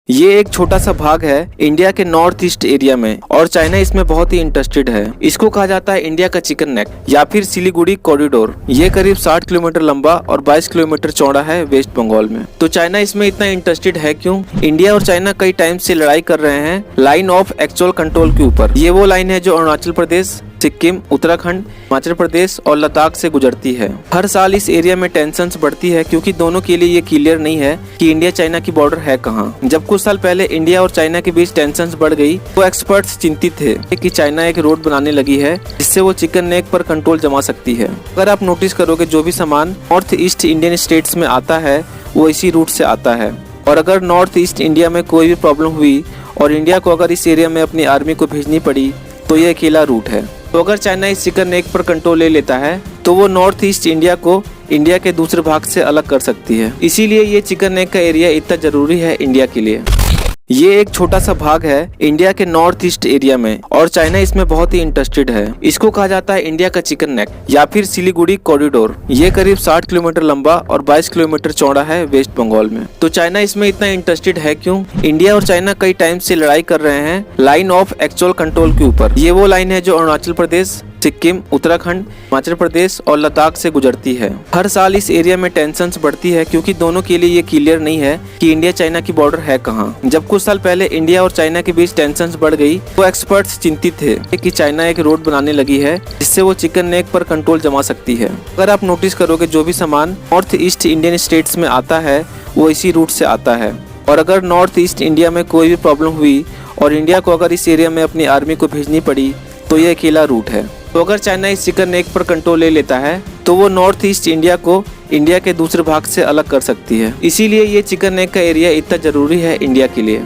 ये एक छोटा सा भाग है इंडिया के नॉर्थ ईस्ट एरिया में और चाइना इसमें बहुत ही इंटरेस्टेड है। इसको कहा जाता है इंडिया का चिकन नेक या फिर सिलीगुड़ी कॉरिडोर। ये करीब 60 किलोमीटर लंबा और 22 किलोमीटर चौड़ा है वेस्ट बंगाल में। तो चाइना इसमें इतना इंटरेस्टेड है क्यों? इंडिया और चाइना कई टाइम से लड़ाई कर रहे हैं लाइन ऑफ एक्चुअल कंट्रोल के ऊपर। ये वो लाइन है जो अरुणाचल प्रदेश, सिक्किम, उत्तराखंड, हिमाचल प्रदेश और लद्दाख से गुजरती है। हर साल इस एरिया में टेंशन्स बढ़ती है क्योंकि दोनों के लिए ये क्लियर नहीं है कि इंडिया चाइना की बॉर्डर है कहाँ। जब कुछ साल पहले इंडिया और चाइना के बीच टेंशन्स बढ़ गई तो एक्सपर्ट्स चिंतित थे कि चाइना एक रोड बनाने लगी है जिससे वो चिकन नेक पर कंट्रोल जमा सकती है। अगर आप नोटिस करोगे जो भी सामान नॉर्थ ईस्ट इंडियन स्टेट्स में आता है वो इसी रूट से आता है। और अगर नॉर्थ ईस्ट इंडिया में कोई भी प्रॉब्लम हुई और इंडिया को अगर इस एरिया में अपनी आर्मी को भेजनी पड़ी तो ये अकेला रूट है। तो अगर चाइना इस चिकन नेक पर कंट्रोल ले लेता है तो वो नॉर्थ ईस्ट इंडिया को इंडिया के दूसरे भाग से अलग कर सकती है। इसीलिए ये चिकन नेक का एरिया इतना जरूरी है इंडिया के लिए। ये एक छोटा सा भाग है इंडिया के नॉर्थ ईस्ट एरिया में और चाइना इसमें बहुत ही इंटरेस्टेड है। इसको कहा जाता है इंडिया का चिकन नेक या फिर सिलीगुड़ी कॉरिडोर। ये करीब 60 किलोमीटर लंबा और 22 किलोमीटर चौड़ा है वेस्ट बंगाल में। तो चाइना इसमें इतना इंटरेस्टेड है क्यों? इंडिया और चाइना कई टाइम से लड़ाई कर रहे हैं लाइन ऑफ एक्चुअल कंट्रोल के ऊपर। ये वो लाइन है जो अरुणाचल प्रदेश, सिक्किम, उत्तराखंड, हिमाचल प्रदेश और लद्दाख से गुजरती है। हर साल इस एरिया में टेंशन्स बढ़ती है क्योंकि दोनों के लिए ये क्लियर नहीं है कि इंडिया चाइना की बॉर्डर है कहाँ। जब कुछ साल पहले इंडिया और चाइना के बीच टेंशन्स बढ़ गई तो एक्सपर्ट्स चिंतित थे कि चाइना एक रोड बनाने लगी है जिससे वो चिकन नेक पर कंट्रोल जमा सकती है। अगर आप नोटिस करोगे जो भी सामान नॉर्थ ईस्ट इंडियन स्टेट्स में आता है वो इसी रूट से आता है। और अगर नॉर्थ ईस्ट इंडिया में कोई भी प्रॉब्लम हुई और इंडिया को अगर इस एरिया में अपनी आर्मी को भेजनी पड़ी तो ये अकेला रूट है। तो अगर चाइना इस चिकन नेक पर कंट्रोल ले लेता है तो वो नॉर्थ ईस्ट इंडिया को इंडिया के दूसरे भाग से अलग कर सकती है। इसीलिए ये चिकन नेक का एरिया इतना जरूरी है इंडिया के लिए।